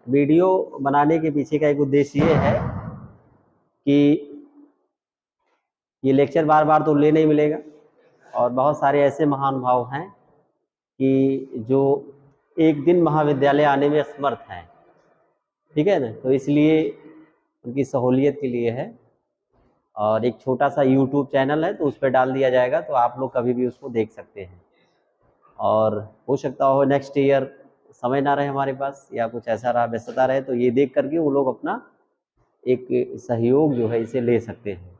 Video बनाने के पीछे का एक उद्देश्य ये है कि ये लेक्चर बार बार तो ले नहीं मिलेगा, और बहुत सारे ऐसे महानुभाव हैं कि जो एक दिन महाविद्यालय आने में असमर्थ हैं, ठीक है ना। तो इसलिए उनकी सहूलियत के लिए है, और एक छोटा सा YouTube चैनल है तो उस पर डाल दिया जाएगा, तो आप लोग कभी भी उसको देख सकते हैं। और हो सकता हो नेक्स्ट ईयर समय ना रहे हमारे पास, या कुछ ऐसा रहा, व्यस्तता रहे, तो ये देख करके वो लोग अपना एक सहयोग जो है इसे ले सकते हैं,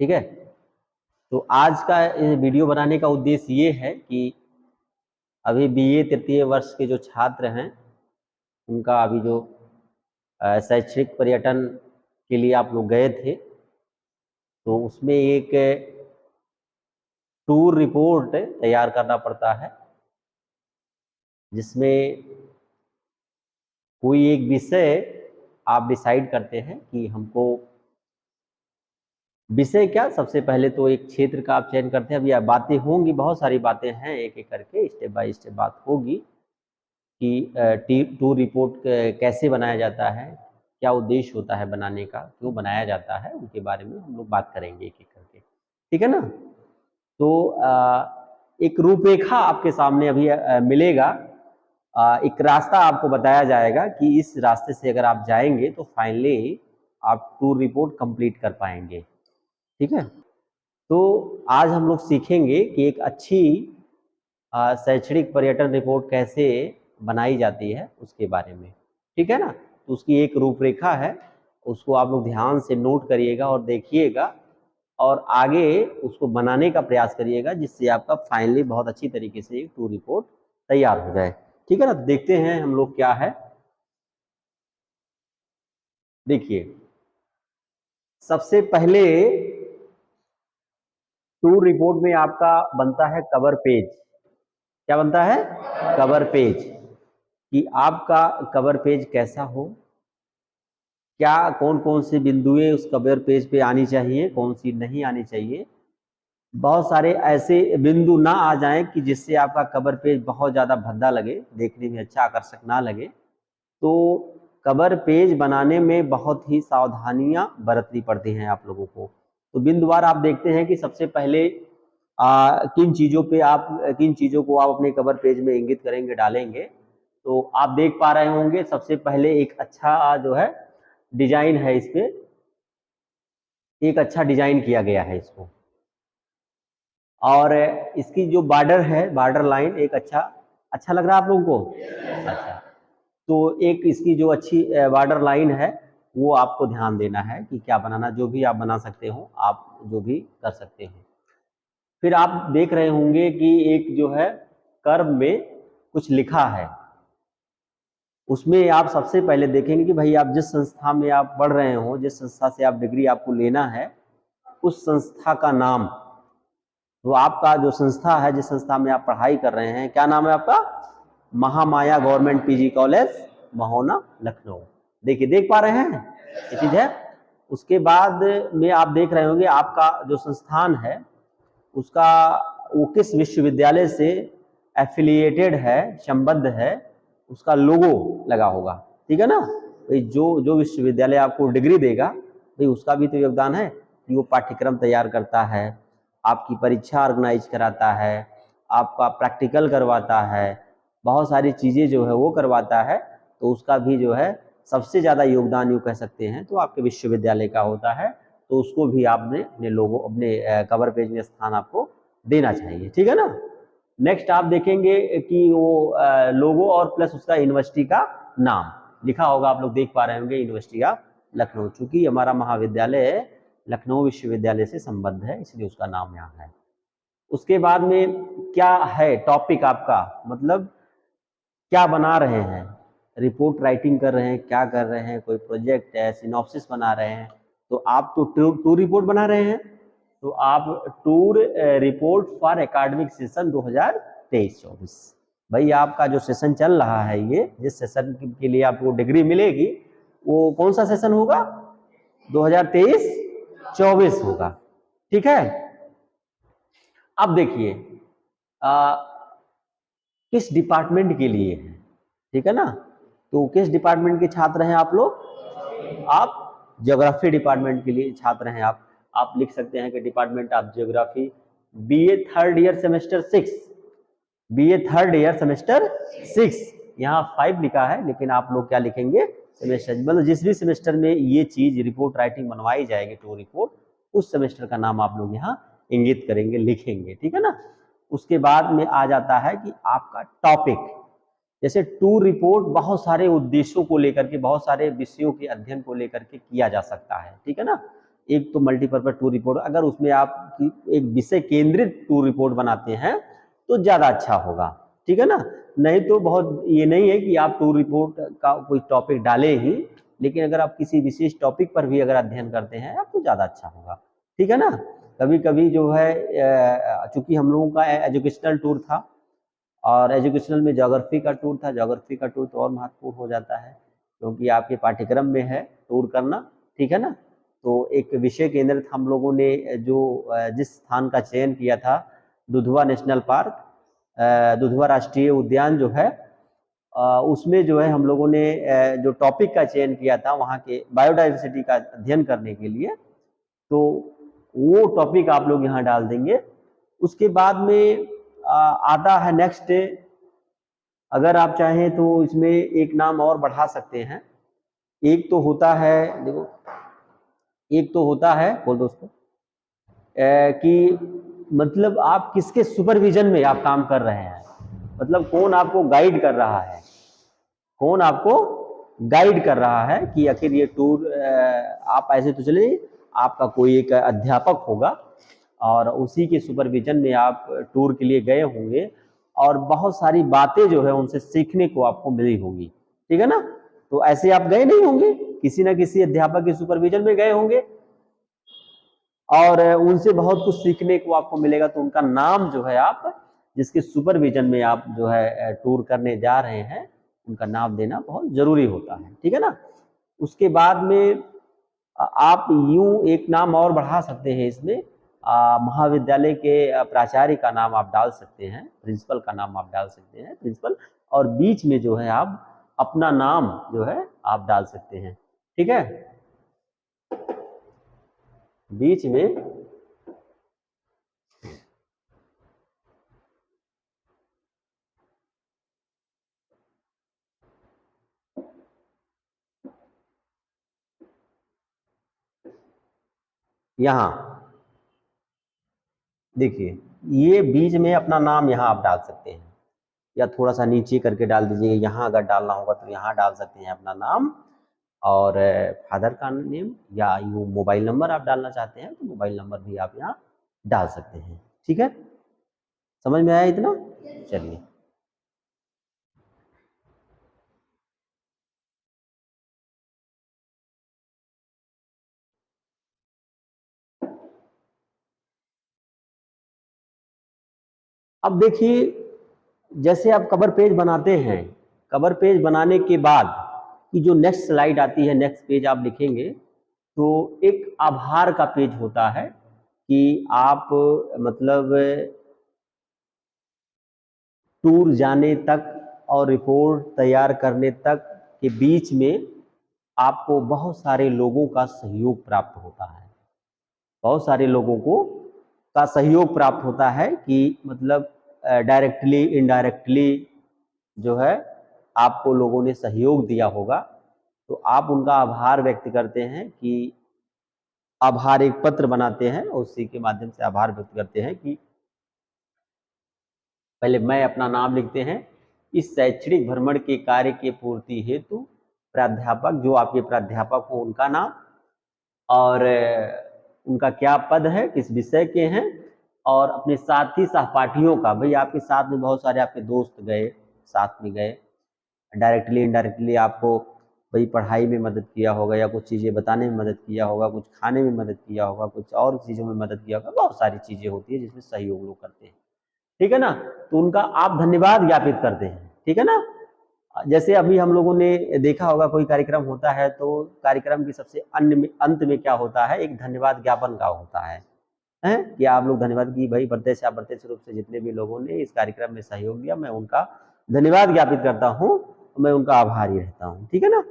ठीक है। तो आज का वीडियो बनाने का उद्देश्य ये है कि अभी BA तृतीय वर्ष के जो छात्र हैं उनका अभी जो शैक्षणिक पर्यटन के लिए आप लोग गए थे, तो उसमें एक टूर रिपोर्ट तैयार करना पड़ता है, जिसमें कोई एक विषय आप डिसाइड करते हैं कि हमको विषय क्या, सबसे पहले तो एक क्षेत्र का आप चयन करते हैं। अभी बातें होंगी, बहुत सारी बातें हैं, एक एक करके स्टेप बाय स्टेप बात होगी कि टूर रिपोर्ट कैसे बनाया जाता है, क्या उद्देश्य होता है बनाने का, क्यों बनाया जाता है, उनके बारे में हम लोग बात करेंगे एक एक करके, ठीक है ना। तो एक रूपरेखा आपके सामने अभी मिलेगा, एक रास्ता आपको बताया जाएगा कि इस रास्ते से अगर आप जाएंगे तो फाइनली आप टूर रिपोर्ट कंप्लीट कर पाएंगे, ठीक है। तो आज हम लोग सीखेंगे कि एक अच्छी शैक्षणिक पर्यटन रिपोर्ट कैसे बनाई जाती है उसके बारे में, ठीक है ना। तो उसकी एक रूपरेखा है, उसको आप लोग ध्यान से नोट करिएगा और देखिएगा, और आगे उसको बनाने का प्रयास करिएगा, जिससे आपका फाइनली बहुत अच्छी तरीके से एक टूर रिपोर्ट तैयार हो जाए, ठीक है ना। तो देखते हैं हम लोग क्या है। देखिए, सबसे पहले टूर रिपोर्ट में आपका बनता है कवर पेज। क्या बनता है? Cover page. कि आपका कवर पेज कैसा हो, क्या कौन कौन सी बिंदुएं उस कवर पेज पे आनी चाहिए, कौन सी नहीं आनी चाहिए। बहुत सारे ऐसे बिंदु ना आ जाएं कि जिससे आपका कवर पेज बहुत ज़्यादा भद्दा लगे, देखने में अच्छा आकर्षक ना लगे। तो कवर पेज बनाने में बहुत ही सावधानियां बरतनी पड़ती हैं आप लोगों को। तो बिंदुवार आप देखते हैं कि सबसे पहले किन चीज़ों को आप अपने कवर पेज में इंगित करेंगे, डालेंगे। तो आप देख पा रहे होंगे सबसे पहले एक अच्छा जो है डिजाइन है, इस पे एक अच्छा डिजाइन किया गया है इसको, और इसकी जो बॉर्डर है, बॉर्डर लाइन एक अच्छा लग रहा है आप लोगों को? अच्छा, तो एक इसकी जो अच्छी बॉर्डर लाइन है वो आपको ध्यान देना है कि क्या बनाना, जो भी आप बना सकते हो, आप जो भी कर सकते हैं। फिर आप देख रहे होंगे कि एक जो है कर्व में कुछ लिखा है, उसमें आप सबसे पहले देखेंगे कि भाई आप जिस संस्था में आप पढ़ रहे हो, जिस संस्था से आप डिग्री आपको लेना है, उस संस्था का नाम। तो आपका जो संस्था है, जिस संस्था में आप पढ़ाई कर रहे हैं, क्या नाम है आपका? Mahamaya government PG college, Mahona, Lucknow. देखिए, देख पा रहे हैं ये चीज है। उसके बाद में आप देख रहे होंगे आपका जो संस्थान है उसका वो किस विश्वविद्यालय से एफिलिएटेड है, संबद्ध है, उसका लोगो लगा होगा, ठीक है ना। भाई जो विश्वविद्यालय आपको डिग्री देगा, भाई उसका भी तो योगदान है कि वो पाठ्यक्रम तैयार करता है, आपकी परीक्षा ऑर्गेनाइज कराता है, आपका प्रैक्टिकल करवाता है, बहुत सारी चीज़ें जो है वो करवाता है। तो उसका भी जो है सबसे ज़्यादा योगदान यूँ कह सकते हैं तो आपके विश्वविद्यालय का होता है। तो उसको भी आपने अपने लोगो, अपने कवर पेज में स्थान आपको देना चाहिए, ठीक है ना। नेक्स्ट आप देखेंगे कि वो लोगो और प्लस उसका यूनिवर्सिटी का नाम लिखा होगा, आप लोग देख पा रहे होंगे, यूनिवर्सिटी ऑफ लखनऊ। चूंकि हमारा महाविद्यालय लखनऊ विश्वविद्यालय से संबद्ध है, इसलिए उसका नाम यहाँ है। उसके बाद में क्या है टॉपिक आपका, मतलब क्या बना रहे हैं, रिपोर्ट राइटिंग कर रहे हैं, क्या कर रहे हैं, कोई प्रोजेक्ट है, सिनॉप्सिस बना रहे हैं। तो आप तो टूर रिपोर्ट बना रहे हैं, तो आप tour report for academic session 2023-24। भाई आपका जो सेशन चल रहा है, ये जिस सेशन के लिए आपको डिग्री मिलेगी, वो कौन सा सेशन होगा? 2023-24 होगा, ठीक है। अब देखिए किस डिपार्टमेंट के लिए है, ठीक है ना। तो किस डिपार्टमेंट के छात्र हैं आप लोग? आप ज्योग्राफी डिपार्टमेंट के लिए छात्र हैं आप लिख सकते हैं कि department of geography, BA third year semester 6, BA third year semester 6, यहाँ 5 लिखा है लेकिन आप लोग क्या लिखेंगे? सेमेस्टर, मतलब जिस भी सेमेस्टर में ये चीज रिपोर्ट राइटिंग बनवाई जाएगी, टूर रिपोर्ट, उस सेमेस्टर का नाम आप लोग यहाँ इंगित करेंगे, लिखेंगे, ठीक है ना। उसके बाद में आ जाता है कि आपका टॉपिक, जैसे टूर रिपोर्ट बहुत सारे उद्देश्यों को लेकर के, बहुत सारे विषयों के अध्ययन को लेकर के किया जा सकता है, ठीक है ना। एक तो मल्टीपर्पज टूर रिपोर्ट, अगर उसमें आप एक विषय केंद्रित टूर रिपोर्ट बनाते हैं तो ज्यादा अच्छा होगा, ठीक है ना। नहीं तो बहुत, ये नहीं है कि आप टूर रिपोर्ट का कोई टॉपिक डालें ही, लेकिन अगर आप किसी विशेष टॉपिक पर भी अगर अध्ययन करते हैं आप तो ज्यादा अच्छा होगा, ठीक है ना। कभी कभी जो है, चूंकि हम लोगों का एजुकेशनल टूर था और एजुकेशनल में ज्योग्राफी का टूर था, ज्योग्राफी का टूर तो और महत्वपूर्ण हो जाता है क्योंकि आपके पाठ्यक्रम में है टूर करना, ठीक है ना। तो एक विषय केंद्रित हम लोगों ने जो जिस स्थान का चयन किया था, दुधवा नेशनल पार्क, दुधवा राष्ट्रीय उद्यान जो है, उसमें जो है हम लोगों ने जो टॉपिक का चयन किया था वहाँ के बायोडाइवर्सिटी का अध्ययन करने के लिए, तो वो टॉपिक आप लोग यहाँ डाल देंगे। उसके बाद में आता है नेक्स्ट, अगर आप चाहें तो इसमें एक नाम और बढ़ा सकते हैं। एक तो होता है, देखो, एक तो होता है, बोल दो उसको, कि मतलब आप किसके सुपरविजन में आप काम कर रहे हैं, मतलब कौन आपको गाइड कर रहा है, कौन आपको गाइड कर रहा है कि आखिर ये टूर, आप ऐसे तो चले, आपका कोई एक अध्यापक होगा और उसी के सुपरविजन में आप टूर के लिए गए होंगे और बहुत सारी बातें जो है उनसे सीखने को आपको मिली होगी, ठीक है ना। तो ऐसे आप गए नहीं होंगे, किसी ना किसी अध्यापक के सुपरविजन में गए होंगे और उनसे बहुत कुछ सीखने को आपको मिलेगा। तो उनका नाम जो है, आप जिसके सुपरविजन में आप जो है टूर करने जा रहे हैं, उनका नाम देना बहुत जरूरी होता है, ठीक है ना। उसके बाद में आप यूं एक नाम और बढ़ा सकते हैं इसमें, महाविद्यालय के प्राचार्य का नाम आप डाल सकते हैं, प्रिंसिपल का नाम आप डाल सकते हैं, प्रिंसिपल, और बीच में जो है आप अपना नाम जो है आप डाल सकते हैं, ठीक है। बीच में यहाँ देखिए, ये बीच में अपना नाम यहाँ आप डाल सकते हैं या थोड़ा सा नीचे करके डाल दीजिए, यहाँ अगर डालना होगा तो यहाँ डाल सकते हैं अपना नाम और फादर का नेम, या यूँ मोबाइल नंबर आप डालना चाहते हैं तो मोबाइल नंबर भी आप यहाँ डाल सकते हैं, ठीक है। समझ में आया इतना? चलिए, अब देखिए, जैसे आप कवर पेज बनाते हैं, कवर पेज बनाने के बाद की जो नेक्स्ट स्लाइड आती है, नेक्स्ट पेज आप लिखेंगे तो एक आभार का पेज होता है कि आप मतलब टूर जाने तक और रिपोर्ट तैयार करने तक के बीच में आपको बहुत सारे लोगों का सहयोग प्राप्त होता है, बहुत सारे लोगों को का सहयोग प्राप्त होता है कि मतलब डायरेक्टली इनडायरेक्टली जो है आपको लोगों ने सहयोग दिया होगा, तो आप उनका आभार व्यक्त करते हैं कि आभार एक पत्र बनाते हैं और उसी के माध्यम से आभार व्यक्त करते हैं कि पहले मैं अपना नाम लिखते हैं, इस शैक्षणिक भ्रमण के कार्य की पूर्ति हेतु प्राध्यापक, जो आपके प्राध्यापक हो उनका नाम और उनका क्या पद है, किस विषय के हैं, और अपने साथी सहपाठियों का, भाई आपके साथ में बहुत सारे आपके दोस्त गए, साथ में गए, डायरेक्टली इनडायरेक्टली आपको भाई पढ़ाई में मदद किया होगा या कुछ चीज़ें बताने में मदद किया होगा, कुछ खाने में मदद किया होगा, कुछ और चीज़ों में मदद किया होगा, बहुत सारी चीज़ें होती है जिसमें सहयोग लोग करते हैं, ठीक है ना। तो उनका आप धन्यवाद ज्ञापित करते हैं, ठीक है ना। जैसे अभी हम लोगों ने देखा होगा, कोई कार्यक्रम होता है तो कार्यक्रम की सबसे अंत में क्या होता है, एक धन्यवाद ज्ञापन का होता है कि आप लोग धन्यवाद की भाई प्रत्यक्ष या अप्रत्यक्ष रूप से जितने भी लोगों ने इस कार्यक्रम में सहयोग दिया, मैं उनका धन्यवाद ज्ञापित करता हूं मैं उनका आभारी रहता हूँ, ठीक है ना।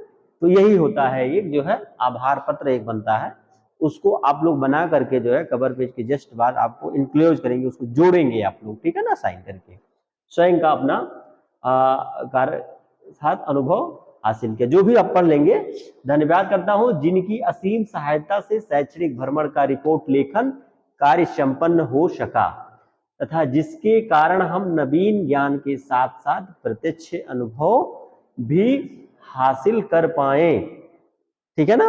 तो यही होता है, एक जो है आभार पत्र एक बनता है, उसको आप लोग बना करके जो है कवर पेज के जस्ट बाद आपको इनक्लोज करेंगे, उसको जोड़ेंगे आप लोग, ठीक है ना, साइन करके स्वयं का अपना कार्य साथ अनुभव हासिल किया। जो भी आप पढ़ लेंगे, धन्यवाद करता हूं जिनकी असीम सहायता से शैक्षणिक भ्रमण का रिपोर्ट लेखन कार्य संपन्न हो सका तथा जिसके कारण हम नवीन ज्ञान के साथ साथ प्रत्यक्ष अनुभव भी हासिल कर पाए, ठीक है ना।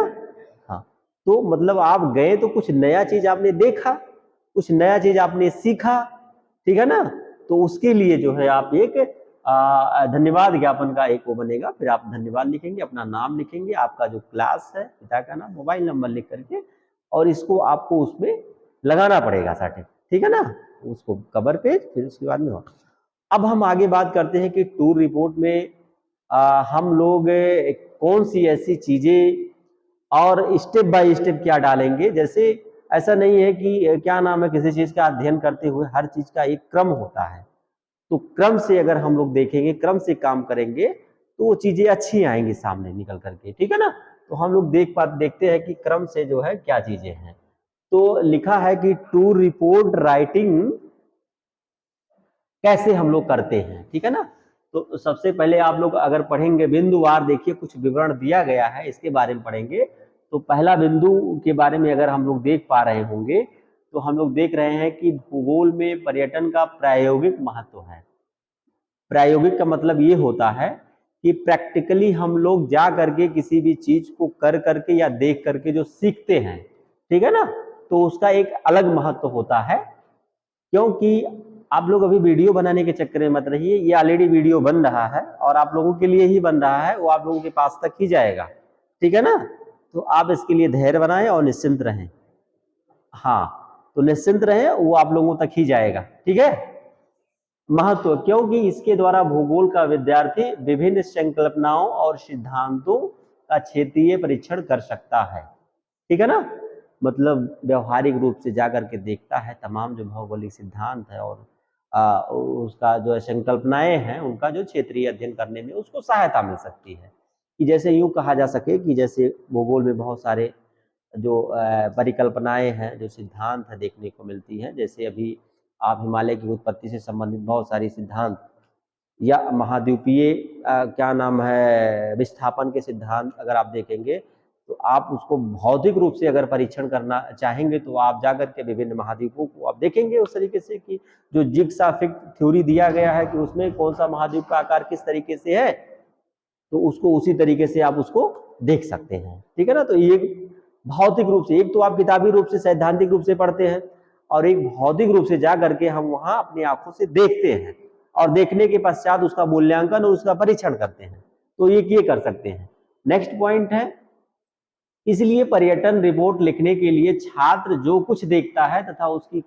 हाँ, तो मतलब आप गए तो कुछ नया चीज आपने देखा, कुछ नया चीज आपने सीखा, ठीक है ना। तो उसके लिए जो है आप एक धन्यवाद ज्ञापन का एक वो बनेगा, फिर आप धन्यवाद लिखेंगे, अपना नाम लिखेंगे, आपका जो क्लास है, पिता का नाम, मोबाइल नंबर लिख करके, और इसको आपको उसमें लगाना पड़ेगा सर्टिफिकेट, ठीक है ना, उसको कवर पेज, फिर उसके बाद में हो। अब हम आगे बात करते हैं कि टूर रिपोर्ट में हम लोग कौन सी ऐसी चीजें और स्टेप बाय स्टेप क्या डालेंगे। जैसे ऐसा नहीं है कि क्या नाम है, किसी चीज का अध्ययन करते हुए हर चीज का एक क्रम होता है, तो क्रम से अगर हम लोग देखेंगे, क्रम से काम करेंगे तो वो चीजें अच्छी आएंगी सामने निकल करके, ठीक है ना। तो हम लोग देखते हैं कि क्रम से जो है क्या चीजें हैं। तो लिखा है कि टूर रिपोर्ट राइटिंग कैसे हम लोग करते हैं, ठीक है ना। तो सबसे पहले आप लोग अगर पढ़ेंगे बिंदुवार, देखिए कुछ विवरण दिया गया है, इसके बारे में पढ़ेंगे। तो पहला बिंदु के बारे में अगर हम लोग देख पा रहे होंगे, तो हम लोग देख रहे हैं कि भूगोल में पर्यटन का प्रायोगिक महत्व है। प्रायोगिक का मतलब ये होता है कि प्रैक्टिकली हम लोग जा करके किसी भी चीज को कर करके या देख करके जो सीखते हैं, ठीक है ना, तो उसका एक अलग महत्व होता है। क्योंकि आप लोग अभी वीडियो बनाने के चक्कर में मत रहिए, ये ऑलरेडी वीडियो बन रहा है और आप लोगों के लिए ही बन रहा है, वो आप लोगों के पास तक ही जाएगा, ठीक है ना। तो आप इसके लिए धैर्य बनाएं और निश्चिंत रहें। हाँ, तो निश्चिंत रहें, वो आप लोगों तक ही जाएगा, ठीक है। महत्व, क्योंकि इसके द्वारा भूगोल का विद्यार्थी विभिन्न संकल्पनाओं और सिद्धांतों का क्षेत्रीय परीक्षण कर सकता है, ठीक है ना। मतलब व्यवहारिक रूप से जाकर के देखता है तमाम जो भौगोलिक सिद्धांत है और उसका जो संकल्पनाएं हैं, उनका जो क्षेत्रीय अध्ययन करने में उसको सहायता मिल सकती है। कि जैसे यूं कहा जा सके कि जैसे भूगोल में बहुत सारे जो परिकल्पनाएं हैं, जो सिद्धांत है देखने को मिलती हैं। जैसे अभी आप हिमालय की उत्पत्ति से संबंधित बहुत सारी सिद्धांत, या महाद्वीपीय क्या नाम है विस्थापन के सिद्धांत अगर आप देखेंगे, तो आप उसको भौतिक रूप से अगर परीक्षण करना चाहेंगे तो आप जाकर के विभिन्न महाद्वीपों को आप देखेंगे उस तरीके से कि जो जिग्सा फिक्स थ्योरी दिया गया है कि उसमें कौन सा महाद्वीप का आकार किस तरीके से है, तो उसको उसी तरीके से आप उसको देख सकते हैं, ठीक है ना। तो ये भौतिक रूप से, एक तो आप किताबी रूप से सैद्धांतिक रूप से पढ़ते हैं, और एक भौतिक रूप से जा करके हम वहां अपनी आंखों से देखते हैं, और देखने के पश्चात उसका मूल्यांकन और उसका परीक्षण करते हैं। तो ये कर सकते हैं। नेक्स्ट पॉइंट है, इसलिए पर्यटन रिपोर्ट लिखने के लिए छात्र जो कुछ देखता है तथा उसकी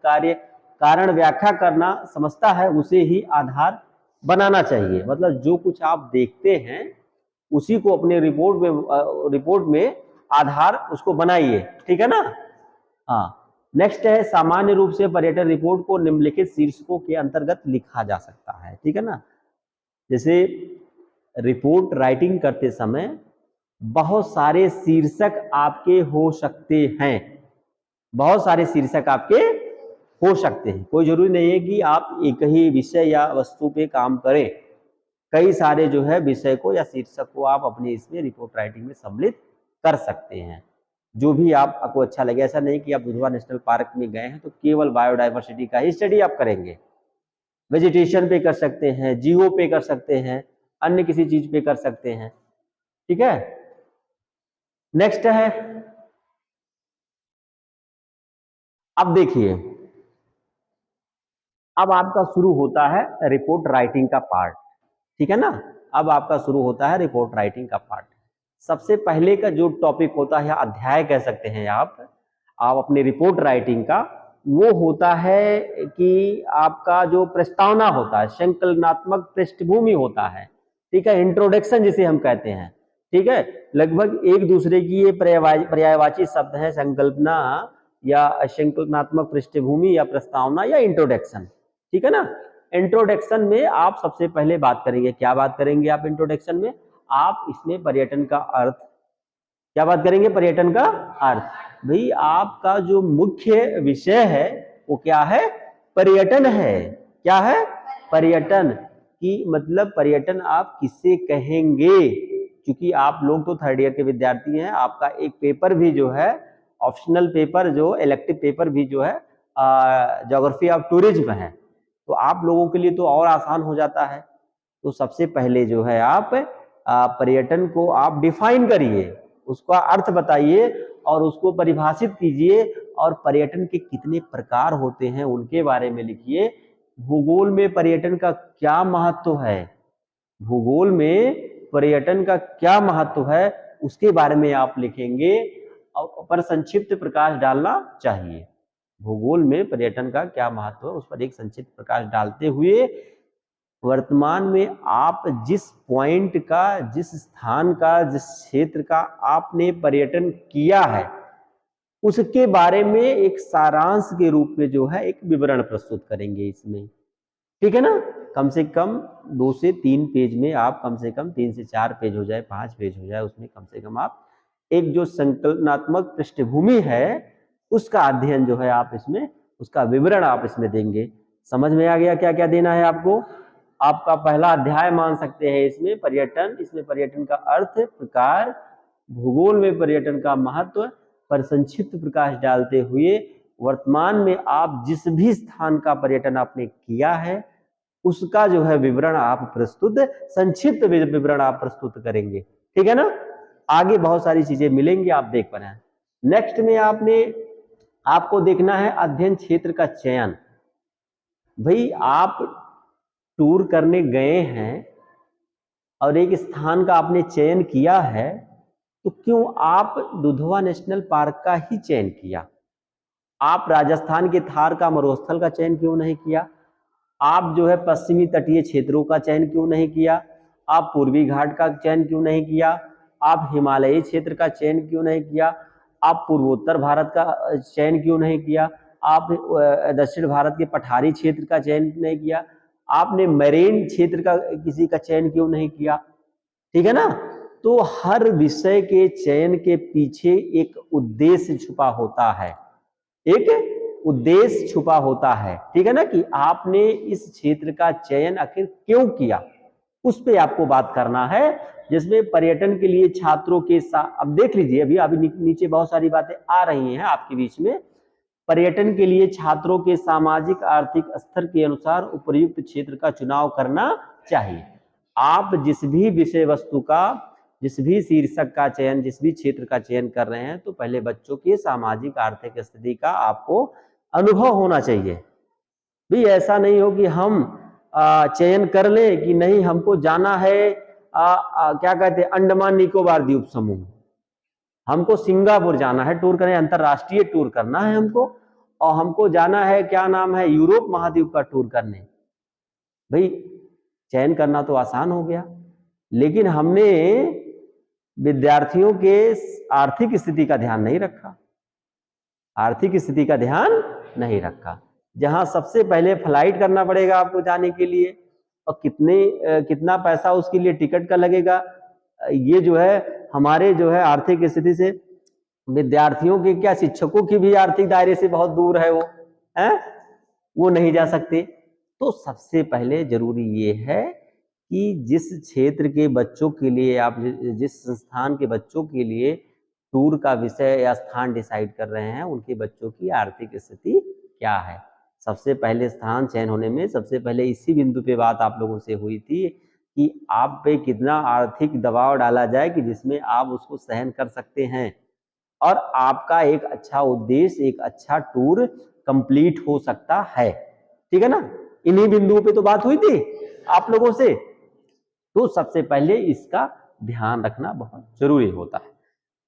कारण व्याख्या करना समझता है, उसे ही आधार बनाना चाहिए। मतलब जो कुछ आप देखते हैं उसी को अपने रिपोर्ट में आधार उसको बनाइए, ठीक है ना। हाँ, नेक्स्ट है, सामान्य रूप से पर्यटन रिपोर्ट को निम्नलिखित शीर्षकों के अंतर्गत लिखा जा सकता है, ठीक है ना। जैसे रिपोर्ट राइटिंग करते समय बहुत सारे शीर्षक आपके हो सकते हैं, बहुत सारे शीर्षक आपके हो सकते हैं। कोई जरूरी नहीं है कि आप एक ही विषय या वस्तु पे काम करें, कई सारे जो है विषय को या शीर्षक को आप अपने इसमें रिपोर्ट राइटिंग में सम्मिलित कर सकते हैं, जो भी आपको अच्छा लगे। ऐसा नहीं कि आप दुधवा नेशनल पार्क में गए हैं तो केवल बायोडाइवर्सिटी का ही स्टडी आप करेंगे, वेजिटेशन पे कर सकते हैं, जियो पे कर सकते हैं, अन्य किसी चीज पे कर सकते हैं, ठीक है। नेक्स्ट है, अब देखिए, अब आपका शुरू होता है रिपोर्ट राइटिंग का पार्ट, ठीक है ना। अब आपका शुरू होता है रिपोर्ट राइटिंग का पार्ट। सबसे पहले का जो टॉपिक होता है, अध्याय कह सकते हैं आप अपने रिपोर्ट राइटिंग का, वो होता है कि आपका जो प्रस्तावना होता है, संकलनात्मक पृष्ठभूमि होता है, ठीक है, इंट्रोडक्शन जिसे हम कहते हैं, ठीक है। लगभग एक दूसरे की ये पर्यायवाची शब्द है, संकल्पना या संकलनात्मक पृष्ठभूमि या प्रस्तावना या इंट्रोडक्शन, ठीक है ना। इंट्रोडक्शन में आप सबसे पहले बात करेंगे, क्या बात करेंगे आप इंट्रोडक्शन में? आप इसमें पर्यटन का अर्थ, क्या बात करेंगे? पर्यटन का अर्थ। भाई आपका जो मुख्य विषय है वो क्या है? पर्यटन है। क्या है? पर्यटन। की मतलब पर्यटन आप किसे कहेंगे? क्योंकि आप लोग तो थर्ड ईयर के विद्यार्थी हैं, आपका एक पेपर भी जो है ऑप्शनल पेपर, जो इलेक्टिव पेपर भी जो है ज्योग्राफी ऑफ टूरिज्म है, तो आप लोगों के लिए तो और आसान हो जाता है। तो सबसे पहले जो है आप पर्यटन को आप डिफाइन करिए, उसका अर्थ बताइए और उसको परिभाषित कीजिए, और पर्यटन के कितने प्रकार होते हैं उनके बारे में लिखिए। भूगोल में पर्यटन का क्या महत्व है, भूगोल में पर्यटन का क्या महत्व है उसके बारे में आप लिखेंगे, पर संक्षिप्त प्रकाश डालना चाहिए। भूगोल में पर्यटन का क्या महत्व है उस पर एक संक्षिप्त प्रकाश डालते हुए वर्तमान में आप जिस पॉइंट का, जिस स्थान का, जिस क्षेत्र का आपने पर्यटन किया है उसके बारे में एक सारांश के रूप में जो है एक विवरण प्रस्तुत करेंगे इसमें। ठीक है ना? कम से कम 2 से 3 पेज में आप, कम से कम 3 से 4 पेज हो जाए, 5 पेज हो जाए, उसमें कम से कम आप एक जो संकलनात्मक पृष्ठभूमि है उसका अध्ययन जो है आप इसमें, उसका विवरण आप इसमें देंगे। समझ में आ गया क्या क्या देना है आपको? आपका पहला अध्याय मान सकते हैं इसमें पर्यटन, इसमें पर्यटन का अर्थ, प्रकार, भूगोल में पर्यटन का महत्व पर संक्षिप्त प्रकाश डालते हुए वर्तमान में आप जिस भी स्थान का पर्यटन आपने किया है उसका जो है विवरण आप प्रस्तुत, संक्षिप्त विवरण आप प्रस्तुत करेंगे। ठीक है ना? आगे बहुत सारी चीजें मिलेंगी, आप देख पा रहे हैं। नेक्स्ट में आपको देखना है अध्ययन क्षेत्र का चयन। भाई आप टूर करने गए हैं और एक स्थान का आपने चयन किया है, तो क्यों आप दुधवा नेशनल पार्क का ही चयन किया? आप राजस्थान के थार का मरुस्थल का चयन क्यों नहीं किया? आप जो है पश्चिमी तटीय क्षेत्रों का चयन क्यों नहीं किया? आप पूर्वी घाट का चयन क्यों नहीं किया? आप हिमालयी क्षेत्र का चयन क्यों नहीं किया? आप पूर्वोत्तर भारत का चयन क्यों नहीं किया? आप दक्षिण भारत के पठारी क्षेत्र का चयन नहीं किया? आपने मैरीन क्षेत्र का किसी का चयन क्यों नहीं किया? ठीक है ना? तो हर विषय के चयन के पीछे एक उद्देश्य छुपा होता है, एक उद्देश्य छुपा होता है। ठीक है ना? कि आपने इस क्षेत्र का चयन आखिर क्यों किया, उस पे आपको बात करना है, जिसमें पर्यटन के लिए छात्रों के साथ, अब देख लीजिए अभी नीचे बहुत सारी बातें आ रही हैं आपके बीच में। पर्यटन के लिए छात्रों के सामाजिक आर्थिक स्तर के अनुसार उपयुक्त क्षेत्र का चुनाव करना चाहिए। आप जिस भी विषय वस्तु का, जिस भी शीर्षक का चयन, जिस भी क्षेत्र का चयन कर रहे हैं, तो पहले बच्चों के सामाजिक आर्थिक स्थिति का आपको अनुभव होना चाहिए। भी ऐसा नहीं हो कि हम चयन कर लें कि नहीं हमको जाना है क्या कहते हैं अंडमान निकोबार द्वीप समूह, हमको सिंगापुर जाना है, टूर करें, अंतरराष्ट्रीय टूर करना है हमको, और हमको जाना है क्या नाम है यूरोप महाद्वीप का टूर करने। भाई चयन करना तो आसान हो गया, लेकिन हमने विद्यार्थियों के आर्थिक स्थिति का ध्यान नहीं रखा, आर्थिक स्थिति का ध्यान नहीं रखा। जहां सबसे पहले फ्लाइट करना पड़ेगा आपको जाने के लिए, और कितना पैसा उसके लिए टिकट का लगेगा, ये जो है हमारे जो है आर्थिक स्थिति से, विद्यार्थियों के क्या शिक्षकों की भी आर्थिक दायरे से बहुत दूर है वो, है वो नहीं जा सकते। तो सबसे पहले जरूरी ये है कि जिस क्षेत्र के बच्चों के लिए आप, जिस संस्थान के बच्चों के लिए टूर का विषय या स्थान डिसाइड कर रहे हैं, उनके बच्चों की आर्थिक स्थिति क्या है। सबसे पहले स्थान चयन होने में सबसे पहले इसी बिंदु पे बात आप लोगों से हुई थी कि आप पे कितना आर्थिक दबाव डाला जाए कि जिसमें आप उसको सहन कर सकते हैं और आपका एक अच्छा उद्देश्य, एक अच्छा टूर कंप्लीट हो सकता है। ठीक है ना? इन्हीं बिंदुओं पे तो बात हुई थी आप लोगों से। तो सबसे पहले इसका ध्यान रखना बहुत जरूरी होता है।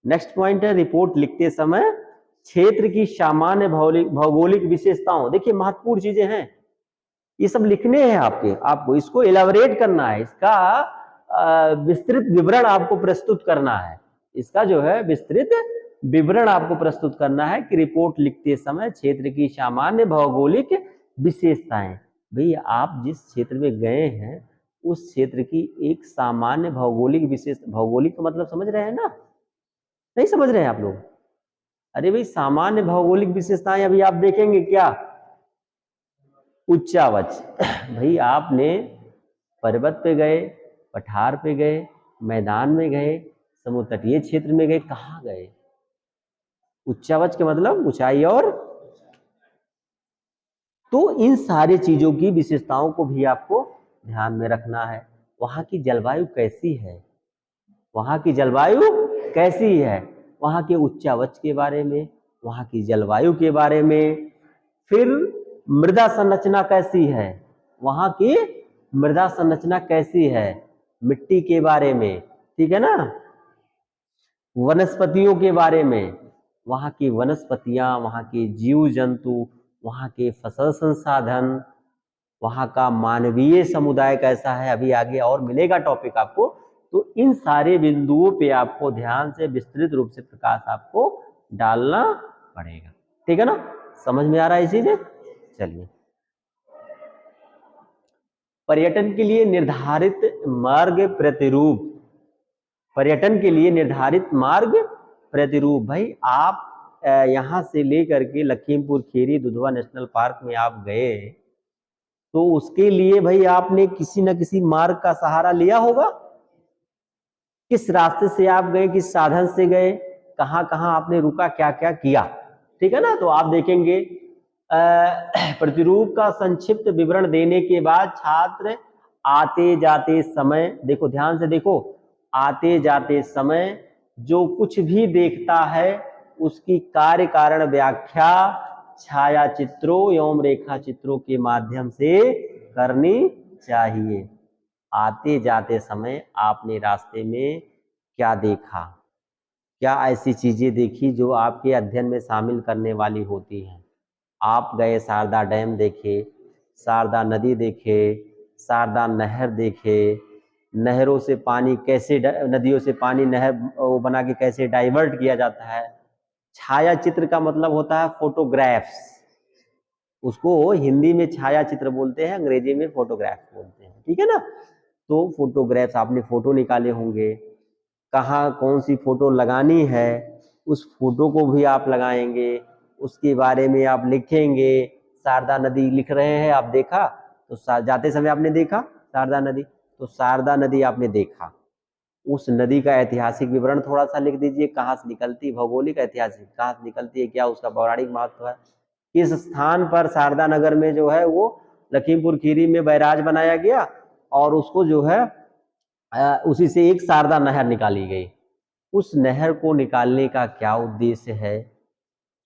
नेक्स्ट पॉइंट है रिपोर्ट लिखते समय क्षेत्र की सामान्य भौगोलिक विशेषताओं। देखिए महत्वपूर्ण चीजें हैं, ये सब लिखने हैं आपको इसको एलाबोरेट करना है, इसका विस्तृत विवरण आपको प्रस्तुत करना है, इसका जो है विस्तृत विवरण आपको प्रस्तुत करना है कि रिपोर्ट लिखते समय क्षेत्र की सामान्य भौगोलिक विशेषताएं। भाई आप जिस क्षेत्र में गए हैं उस क्षेत्र की एक सामान्य भौगोलिक विशेष, भौगोलिक का मतलब समझ रहे हैं ना, नहीं समझ रहे हैं आप लोग? अरे भाई सामान्य भौगोलिक विशेषताएं अभी आप देखेंगे क्या? उच्चावच भाई आपने पर्वत पे गए, पठार पे गए, मैदान में गए, समुद्र तटीय क्षेत्र में गए, कहाँ गए? उच्चावच के मतलब ऊंचाई और, तो इन सारी चीजों की विशेषताओं को भी आपको ध्यान में रखना है। वहां की जलवायु कैसी है, वहां की जलवायु कैसी है, वहां के उच्चावच के बारे में, वहां की जलवायु के बारे में, फिर मृदा संरचना कैसी है, वहां की मृदा संरचना कैसी है, मिट्टी के बारे में, ठीक है ना, वनस्पतियों के बारे में, वहां की वनस्पतियां, वहां के जीव जंतु, वहां के फसल संसाधन, वहां का मानवीय समुदाय कैसा है, अभी आगे और मिलेगा टॉपिक आपको। तो इन सारे बिंदुओं पे आपको ध्यान से विस्तृत रूप से प्रकाश आपको डालना पड़ेगा, ठीक है ना? समझ में आ रहा है ये चीजें? चलिए, पर्यटन के लिए निर्धारित मार्ग प्रतिरूप, पर्यटन के लिए निर्धारित मार्ग प्रतिरूप, भाई आप यहाँ से लेकर के लखीमपुर खीरी दुधवा नेशनल पार्क में आप गए, तो उसके लिए भाई आपने किसी न किसी मार्ग का सहारा लिया होगा। किस रास्ते से आप गए, किस साधन से गए, कहाँ कहाँ आपने रुका, क्या क्या किया, ठीक है ना? तो आप देखेंगे प्रतिरूप का संक्षिप्त विवरण देने के बाद छात्र आते जाते समय, देखो ध्यान से देखो, आते जाते समय जो कुछ भी देखता है उसकी कार्य कारण व्याख्या छाया चित्रों एवं रेखा चित्रों के माध्यम से करनी चाहिए। आते जाते समय आपने रास्ते में क्या देखा, क्या ऐसी चीजें देखी जो आपके अध्ययन में शामिल करने वाली होती हैं। आप गए शारदा डैम देखे, शारदा नदी देखे, शारदा नहर देखे, नहरों से पानी कैसे, नदियों से पानी नहर वो बना के कैसे डाइवर्ट किया जाता है। छाया चित्र का मतलब होता है फोटोग्राफ्स, उसको हिंदी में छाया चित्र बोलते हैं, अंग्रेजी में फोटोग्राफ्स बोलते हैं, ठीक है ना? तो फोटोग्राफ्स आपने फोटो निकाले होंगे, कहाँ कौन सी फोटो लगानी है उस फोटो को भी आप लगाएंगे, उसके बारे में आप लिखेंगे। शारदा नदी लिख रहे हैं आप, देखा तो जाते समय आपने देखा शारदा नदी, तो शारदा नदी आपने देखा, उस नदी का ऐतिहासिक विवरण थोड़ा सा लिख दीजिए, कहाँ से निकलती, भौगोलिक ऐतिहासिक कहाँ से निकलती है, क्या उसका पौराणिक महत्व है, किस स्थान पर शारदा नगर में जो है वो लखीमपुर खीरी में बैराज बनाया गया और उसको जो है उसी से एक शारदा नहर निकाली गई। उस नहर को निकालने का क्या उद्देश्य है,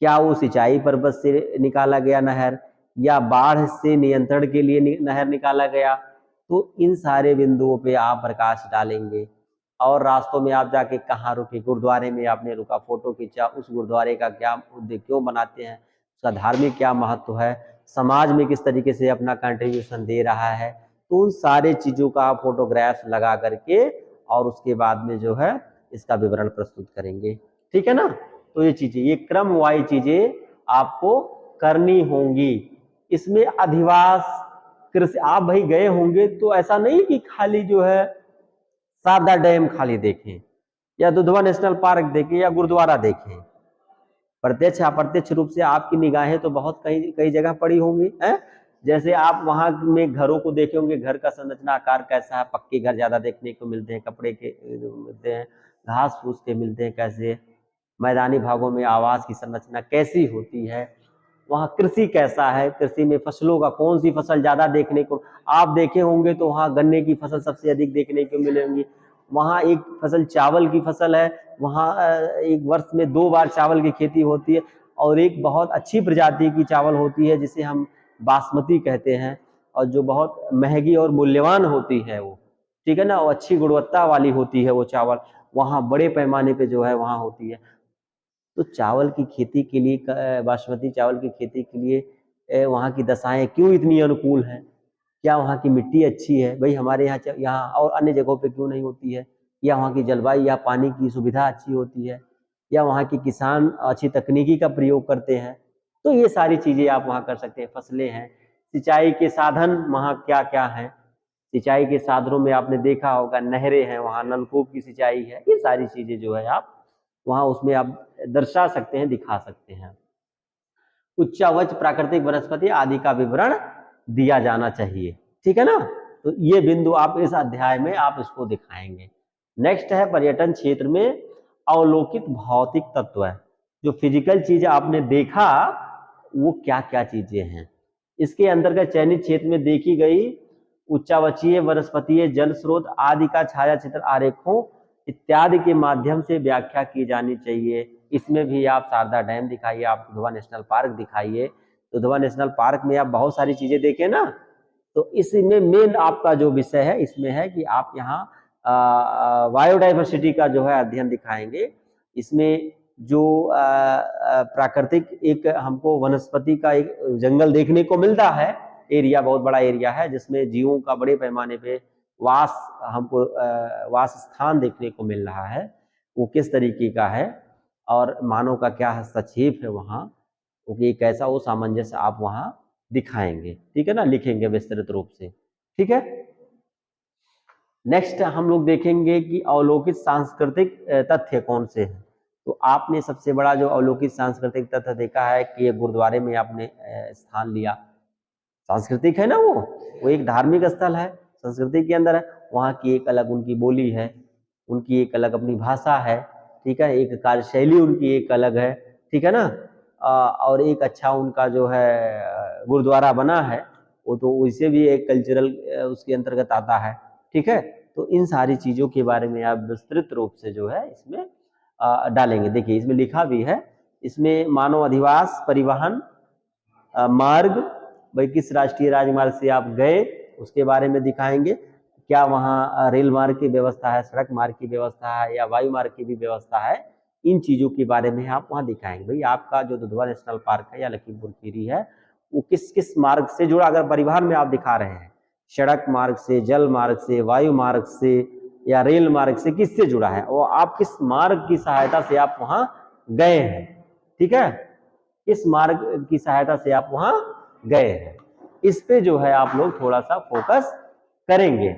क्या वो सिंचाई पर्पज से निकाला गया नहर या बाढ़ से नियंत्रण के लिए नहर निकाला गया, तो इन सारे बिंदुओं पे आप प्रकाश डालेंगे। और रास्तों में आप जाके कहाँ रुके, गुरुद्वारे में आपने रुका, फोटो खींचा, उस गुरुद्वारे का क्या उद्देश्य, क्यों बनाते हैं, उसका धार्मिक क्या महत्व है, समाज में किस तरीके से अपना कंट्रीब्यूशन दे रहा है, तो उन सारे चीज़ों का आप फोटोग्राफ्स लगा करके और उसके बाद में जो है इसका विवरण प्रस्तुत करेंगे, ठीक है ना? तो ये चीजें, ये क्रम वाइज चीजें आपको करनी होंगी। इसमें अधिवास कृषि, आप भाई गए होंगे तो ऐसा नहीं कि खाली जो है शारदा डैम खाली देखें या दुधवा नेशनल पार्क देखें या गुरुद्वारा देखें, प्रत्यक्ष अप्रत्यक्ष रूप से आपकी निगाहें तो बहुत कई कई जगह पड़ी होंगी हैं। जैसे आप वहां में घरों को देखे होंगे, घर का संरचना आकार कैसा है, पक्के घर ज्यादा देखने को मिलते हैं, कपड़े के मिलते हैं, घास फूस के मिलते हैं, कैसे मैदानी भागों में आवास की संरचना कैसी होती है, वहाँ कृषि कैसा है, कृषि में फसलों का कौन सी फसल ज्यादा देखने को आप देखे होंगे, तो वहाँ गन्ने की फसल सबसे अधिक देखने को मिलेंगी। वहाँ एक फसल चावल की फसल है, वहाँ एक वर्ष में 2 बार चावल की खेती होती है और एक बहुत अच्छी प्रजाति की चावल होती है जिसे हम बासमती कहते हैं और जो बहुत महंगी और मूल्यवान होती है वो, ठीक है ना, वो अच्छी गुणवत्ता वाली होती है वो चावल, वहाँ बड़े पैमाने पे जो है वहाँ होती है। तो चावल की खेती के लिए, बासमती चावल की खेती के लिए वहाँ की दशाएं क्यों इतनी अनुकूल हैं, क्या वहाँ की मिट्टी अच्छी है, भाई हमारे यहाँ और अन्य जगहों पे क्यों नहीं होती है, या वहाँ की जलवायु या पानी की सुविधा अच्छी होती है, या वहाँ के किसान अच्छी तकनीकी का प्रयोग करते हैं, तो ये सारी चीज़ें आप वहाँ कर सकते हैं। फसलें हैं, सिंचाई के साधन वहाँ क्या क्या हैं, सिंचाई के साधनों में आपने देखा होगा नहरें हैं, वहाँ नलकूप की सिंचाई है, ये सारी चीजें जो है आप वहाँ उसमें आप दर्शा सकते हैं, दिखा सकते हैं। उच्चावच प्राकृतिक वनस्पति आदि का विवरण दिया जाना चाहिए, ठीक है ना। तो ये बिंदु आप इस अध्याय में आप इसको दिखाएंगे। नेक्स्ट है पर्यटन क्षेत्र में अवलोकित भौतिक तत्व है, जो फिजिकल चीज आपने देखा वो क्या क्या चीजें हैं। इसके अंतर्गत चयनित क्षेत्र में देखी गई उच्चावचीय वनस्पतीय जल स्रोत आदि का छाया चित्र आरेखों इत्यादि के माध्यम से व्याख्या की जानी चाहिए। इसमें भी आप शारदा डैम दिखाइए, आप दुधवा नेशनल पार्क दिखाइए। तो दुधवा नेशनल पार्क में आप बहुत सारी चीजें देखें ना, तो इसमें मेन आपका जो विषय है इसमें है कि आप यहाँ बायोडाइवर्सिटी का जो है अध्ययन दिखाएंगे। इसमें जो प्राकृतिक एक हमको वनस्पति का एक जंगल देखने को मिलता है, एरिया बहुत बड़ा एरिया है जिसमें जीवों का बड़े पैमाने पे वास हमको वास स्थान देखने को मिल रहा है, वो किस तरीके का है और मानव का क्या हस्तक्षेप है वहाँ, क्योंकि कैसा वो सामंजस्य आप वहाँ दिखाएंगे, ठीक है ना, लिखेंगे विस्तृत रूप से, ठीक है। नेक्स्ट हम लोग देखेंगे कि अवलोकित सांस्कृतिक तथ्य कौन से हैं। तो आपने सबसे बड़ा जो अवलोकित सांस्कृतिक तथ्य देखा है कि गुरुद्वारे में आपने स्थान लिया, सांस्कृतिक है ना, वो एक धार्मिक स्थल है, संस्कृति के अंदर है, वहाँ की एक अलग उनकी बोली है, उनकी एक अलग अपनी भाषा है, ठीक है, एक कार्यशैली उनकी एक अलग है, ठीक है ना। और एक अच्छा उनका जो है गुरुद्वारा बना है, वो तो वैसे भी एक कल्चरल उसके अंतर्गत आता है, ठीक है। तो इन सारी चीज़ों के बारे में आप विस्तृत रूप से जो है इसमें डालेंगे। देखिए इसमें लिखा भी है, इसमें मानव अधिवास परिवहन मार्ग, भाई किस राष्ट्रीय राजमार्ग से आप गए उसके बारे में दिखाएंगे, क्या वहाँ रेल मार्ग की व्यवस्था है, सड़क मार्ग की व्यवस्था है या वायु मार्ग की भी व्यवस्था है, इन चीज़ों के बारे में आप वहाँ दिखाएंगे। भाई आपका जो दुधवा नेशनल पार्क है या लखीमपुर खीरी है वो किस किस मार्ग से जुड़ा, अगर परिवहन में आप दिखा रहे हैं सड़क मार्ग से, जल मार्ग से, वायु मार्ग से या रेल मार्ग से, किससे जुड़ा है और आप किस मार्ग की सहायता से आप वहाँ गए हैं, ठीक है, किस मार्ग की सहायता से आप वहाँ गए हैं, इस पे जो है आप लोग थोड़ा सा फोकस करेंगे।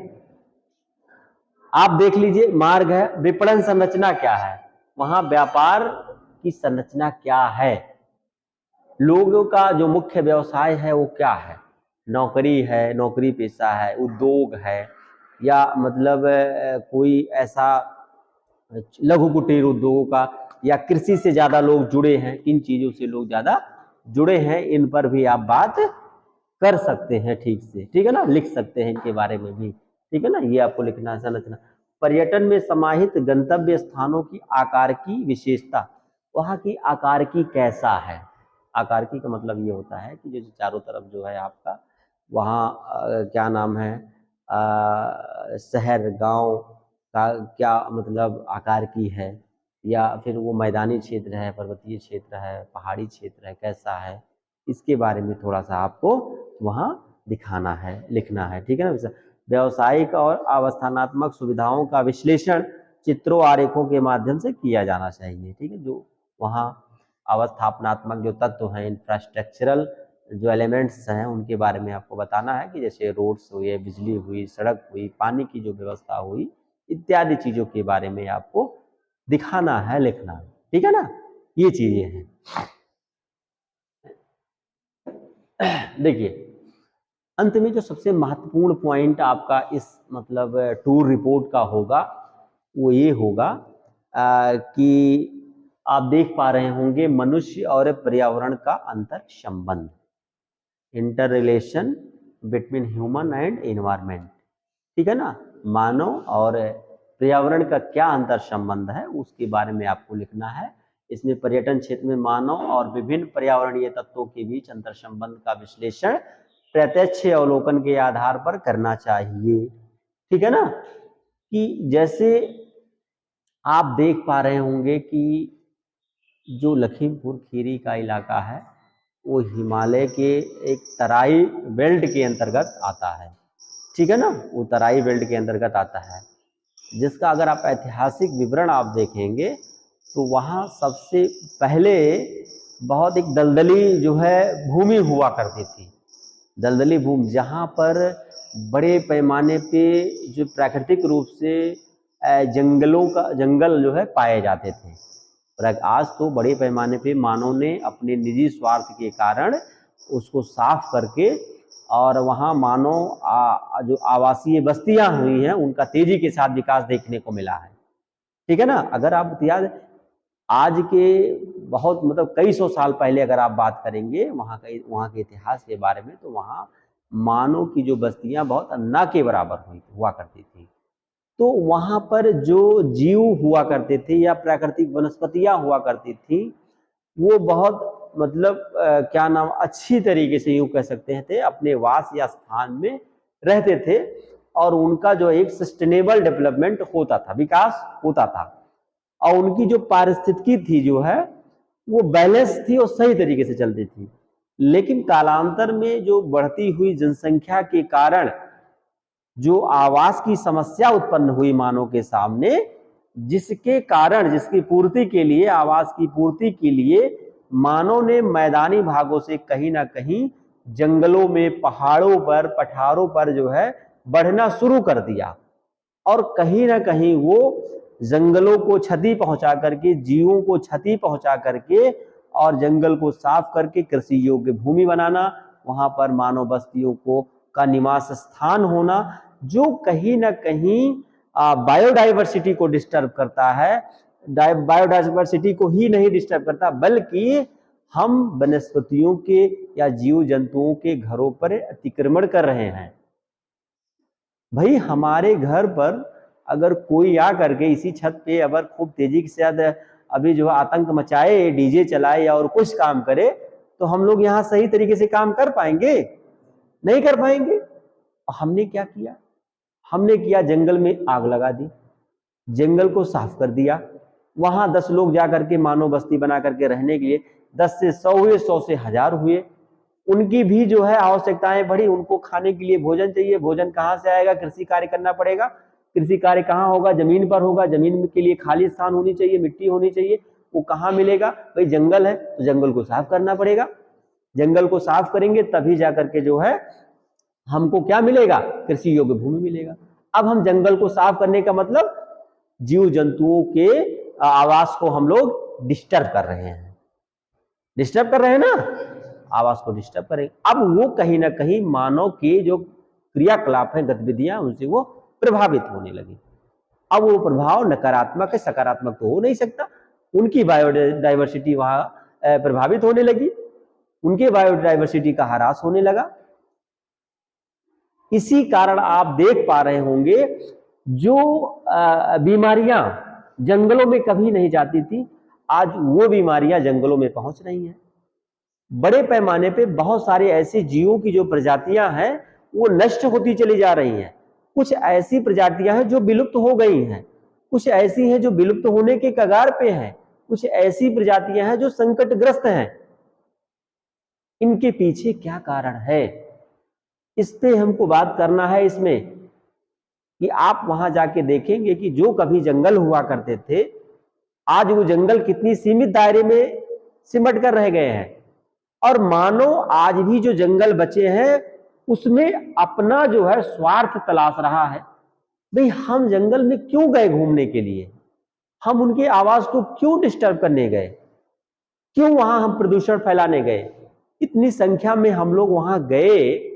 आप देख लीजिए मार्ग है, विपणन संरचना क्या है, वहां व्यापार की संरचना क्या है, लोगों का जो मुख्य व्यवसाय है वो क्या है, नौकरी है, नौकरी पेशा है, उद्योग है या मतलब कोई ऐसा लघु कुटीर उद्योगों का या कृषि से ज्यादा लोग जुड़े हैं, किन चीजों से लोग ज्यादा जुड़े हैं, इन पर भी आप बात कर सकते हैं ठीक से, ठीक है ना, लिख सकते हैं इनके बारे में भी, ठीक है ना, ये आपको लिखना है संरचना। पर्यटन में समाहित गंतव्य स्थानों की आकार की विशेषता, वहाँ की आकार की कैसा है, आकार की का मतलब ये होता है कि जैसे चारों तरफ जो है आपका वहाँ क्या नाम है शहर गांव का क्या मतलब आकार की है, या फिर वो मैदानी क्षेत्र है, पर्वतीय क्षेत्र है, पहाड़ी क्षेत्र है, कैसा है, इसके बारे में थोड़ा सा आपको वहाँ दिखाना है, लिखना है, ठीक है ना। व्यावसायिक और अवस्थानात्मक सुविधाओं का विश्लेषण चित्रों आरेखों के माध्यम से किया जाना चाहिए, ठीक है। जो वहाँ अवस्थापनात्मक जो तत्व हैं, इंफ्रास्ट्रक्चरल जो एलिमेंट्स हैं, उनके बारे में आपको बताना है कि जैसे रोड्स हुए, बिजली हुई, सड़क हुई, पानी की जो व्यवस्था हुई, इत्यादि चीज़ों के बारे में आपको दिखाना है, लिखना है, ठीक है ना, ये चीज़ें हैं। देखिए अंत में जो सबसे महत्वपूर्ण पॉइंट आपका इस मतलब टूर रिपोर्ट का होगा वो ये होगा कि आप देख पा रहे होंगे मनुष्य और पर्यावरण का अंतर संबंध, inter relation between human and environment, ठीक है ना, मानव और पर्यावरण का क्या अंतर संबंध है उसके बारे में आपको लिखना है। इसमें पर्यटन क्षेत्र में मानव और विभिन्न पर्यावरणीय तत्वों के बीच अंतर संबंध का विश्लेषण प्रत्यक्ष अवलोकन के आधार पर करना चाहिए, ठीक है ना। कि जैसे आप देख पा रहे होंगे कि जो लखीमपुर खीरी का इलाका है वो हिमालय के एक तराई बेल्ट के अंतर्गत आता है, ठीक है ना, वो तराई बेल्ट के अंतर्गत आता है, जिसका अगर आप ऐतिहासिक विवरण आप देखेंगे तो वहाँ सबसे पहले बहुत एक दलदली जो है भूमि हुआ करती थी, दलदली भूमि जहाँ पर बड़े पैमाने पे जो प्राकृतिक रूप से जंगल जो है पाए जाते थे, पर आज तो बड़े पैमाने पे मानव ने अपने निजी स्वार्थ के कारण उसको साफ करके और वहाँ मानव जो आवासीय बस्तियां हुई हैं उनका तेजी के साथ विकास देखने को मिला है। ठीक है ना। अगर आप याद आज के बहुत मतलब कई सौ साल पहले अगर आप बात करेंगे वहाँ के इतिहास के बारे में, तो वहाँ मानव की जो बस्तियां बहुत ना के बराबर हुआ करती थी। तो वहाँ पर जो जीव हुआ करते थे या प्राकृतिक वनस्पतियां हुआ करती थी वो बहुत मतलब क्या नाम अच्छी तरीके से यूँ कह सकते थे अपने वास या स्थान में रहते थे और उनका जो एक सस्टेनेबल डेवलपमेंट होता था, विकास होता था और उनकी जो पारिस्थितिकी थी जो है वो बैलेंस थी और सही तरीके से चलती थी। लेकिन कालांतर में जो बढ़ती हुई जनसंख्या के कारण जो आवास की समस्या उत्पन्न हुई मानव के सामने, जिसके कारण जिसकी पूर्ति के लिए आवास की पूर्ति के लिए मानव ने मैदानी भागों से कहीं ना कहीं जंगलों में, पहाड़ों पर, पठारों पर जो है बढ़ना शुरू कर दिया और कहीं ना कहीं वो जंगलों को क्षति पहुंचा करके, जीवों को क्षति पहुंचा करके और जंगल को साफ करके कृषि योग्य भूमि बनाना, वहां पर मानव बस्तियों को का निवास स्थान होना, जो कहीं ना कहीं बायोडाइवर्सिटी को डिस्टर्ब करता है। बायोडाइवर्सिटी को ही नहीं डिस्टर्ब करता बल्कि हम वनस्पतियों के या जीव जंतुओं के घरों पर अतिक्रमण कर रहे हैं। भाई हमारे घर पर अगर कोई आ करके इसी छत पे अगर खूब तेजी के साथ अभी जो आतंक मचाए, डीजे चलाए और कुछ काम करे, तो हम लोग यहाँ सही तरीके से काम कर पाएंगे? नहीं कर पाएंगे। हमने क्या किया? हमने किया जंगल में आग लगा दी, जंगल को साफ कर दिया, वहां 10 लोग जाकर के मानव बस्ती बना करके रहने के लिए 10 से 100 हुए, 100 से 1000 हुए। उनकी भी जो है आवश्यकताएं बढ़ी, उनको खाने के लिए भोजन चाहिए, भोजन कहाँ से आएगा? कृषि कार्य करना पड़ेगा। कृषि कार्य कहाँ होगा? जमीन पर होगा। जमीन के लिए खाली स्थान होनी चाहिए, मिट्टी होनी चाहिए। वो कहाँ मिलेगा? भाई जंगल है तो जंगल को साफ करना पड़ेगा। जंगल को साफ करेंगे तभी जाकर के जो है हमको क्या मिलेगा? कृषि योग्य भूमि मिलेगा। अब हम जंगल को साफ करने का मतलब जीव जंतुओं के आवास को हम लोग डिस्टर्ब कर रहे हैं। डिस्टर्ब कर रहे हैं ना, आवास को डिस्टर्ब करेंगे। अब वो कहीं ना कहीं मानव के जो क्रियाकलाप है, गतिविधियां, उनसे वो प्रभावित होने लगी। अब वो प्रभाव नकारात्मक है, सकारात्मक तो हो नहीं सकता। उनकी बायोडाइवर्सिटी वहां प्रभावित होने लगी, उनके बायोडाइवर्सिटी का ह्रास होने लगा। इसी कारण आप देख पा रहे होंगे जो बीमारियां जंगलों में कभी नहीं जाती थी, आज वो बीमारियां जंगलों में पहुंच रही हैं। बड़े पैमाने पे बहुत सारे ऐसे जीवों की जो प्रजातियां हैं वो नष्ट होती चली जा रही हैं। कुछ ऐसी प्रजातियां हैं जो विलुप्त हो गई हैं, कुछ ऐसी हैं जो विलुप्त होने के कगार पे हैं, कुछ ऐसी प्रजातियां हैं जो संकटग्रस्त हैं। इनके पीछे क्या कारण है? इस पे हमको बात करना है इसमें कि आप वहां जाके देखेंगे कि जो कभी जंगल हुआ करते थे, आज वो जंगल कितनी सीमित दायरे में सिमट कर रह गए हैं। और मानो आज भी जो जंगल बचे हैं उसमें अपना जो है स्वार्थ तलाश रहा है। भाई हम जंगल में क्यों गए घूमने के लिए? हम उनके आवाज को क्यों डिस्टर्ब करने गए? क्यों वहां हम प्रदूषण फैलाने गए? इतनी संख्या में हम लोग वहां गए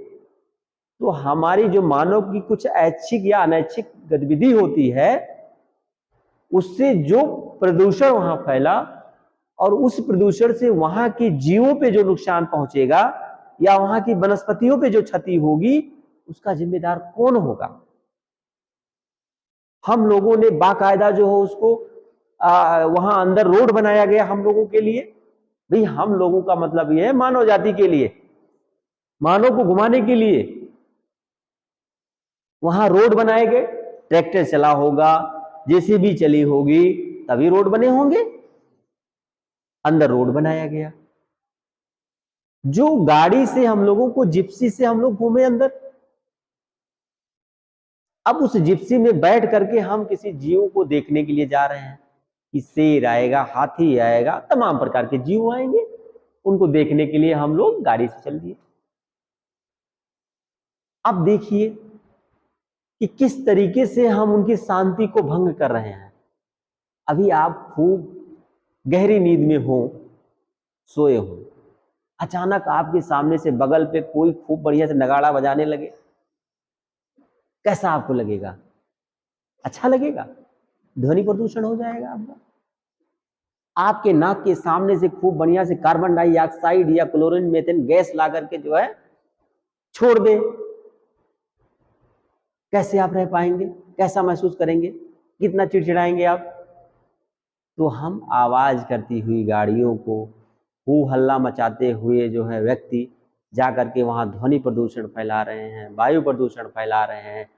तो हमारी जो मानव की कुछ ऐच्छिक या अनैच्छिक गतिविधि होती है, उससे जो प्रदूषण वहां फैला और उस प्रदूषण से वहां के जीवों पे जो नुकसान पहुंचेगा या वहां की वनस्पतियों पे जो क्षति होगी, उसका जिम्मेदार कौन होगा? हम लोगों ने बाकायदा जो हो उसको वहां अंदर रोड बनाया गया हम लोगों के लिए। भाई हम लोगों का मतलब यह है मानव जाति के लिए, मानव को घुमाने के लिए वहां रोड बनाए गए। ट्रैक्टर चला होगा, जेसीबी चली होगी, तभी रोड बने होंगे। अंदर रोड बनाया गया। जो गाड़ी से हम लोगों को, जिप्सी से हम लोग घूमे अंदर, अब उस जिप्सी में बैठ करके हम किसी जीव को देखने के लिए जा रहे हैं कि शेर आएगा, हाथी आएगा, तमाम प्रकार के जीव आएंगे, उनको देखने के लिए हम लोग गाड़ी से चल दिए। अब देखिए कि किस तरीके से हम उनकी शांति को भंग कर रहे हैं। अभी आप खूब गहरी नींद में हो, सोए हो, अचानक आपके सामने से बगल पे कोई खूब बढ़िया से नगाड़ा बजाने लगे, कैसा आपको लगेगा? अच्छा लगेगा? ध्वनि प्रदूषण हो जाएगा आपका। आपके नाक के सामने से खूब बढ़िया से कार्बन डाइऑक्साइड या क्लोरीन मीथेन गैस ला करके जो है छोड़ दे, कैसे आप रह पाएंगे? कैसा महसूस करेंगे? कितना चिड़चिड़ाएंगे आप? तो हम आवाज करती हुई गाड़ियों को, हू हल्ला मचाते हुए जो है व्यक्ति जा करके वहां ध्वनि प्रदूषण फैला रहे हैं, वायु प्रदूषण फैला रहे हैं।